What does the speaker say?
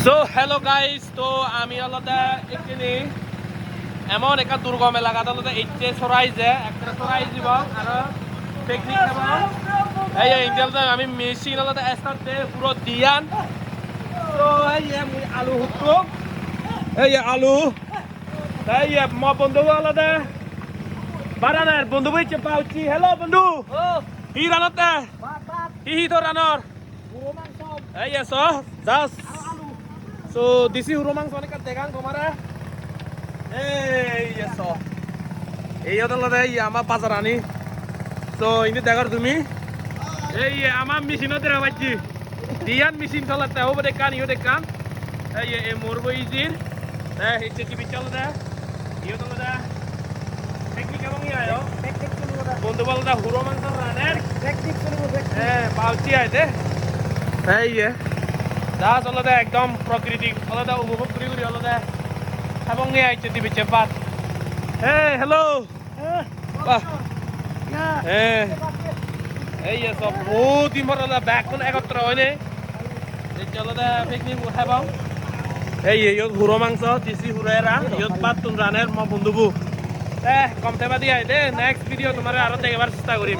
So hello guys, তো আমি আলাদা এখানে এমন একটা দুর্গম এলাকা আলাদা এইচে সরাই যে একটা সরাই দিব আর টেকনিক এবং এই ইন্ডিয়াতে আমি মেশিন আলাদা স্টার্টে পুরো দিয়ান। তো এই মুই আলু হুট্টু এই আলু এই মা বন্ধু আলাদা বারানার বন্ধু বইছে পাউছি। হ্যালো বন্ধু, হি রানতে হি তো রানর এই so জাস so this is uromang sone ka degang tomara এই so এই হলো এই আমার বাজার আনি। so ইনি দেখার তুমি এই আমার মেশিনতে রাখছি দিয়ান মেশিন চলাতে হবে দেখান ইও দেখান এই মোরবো ইজির এই চেকি বিচল দা ইও তো দা টেকনিক এবং ই আয়ো টেকনিক চলবো দা বন্ধু বল দা হুরোমাং সর রানের টেকনিক চলবো পাউচি আইতে এই যা চলতে একদম প্রকৃতি আলাদা উপভোগ করি করি আলাদা এবং নিয়ে আইছে দিবি চেপাত। হ্যালো এই সব বহুত দিন পর আলাদা ব্যাগ কোন একত্র হয়নি চলতে পিকনিক উঠাবাও এই ইয়ত হুরো মাংস দিছি হুরেরা ইয়ত বাদ তুম রানের ম বন্ধুবু কমতে বাদি আই দে নেক্সট ভিডিও তোমার আরো দেখবার চেষ্টা করিম।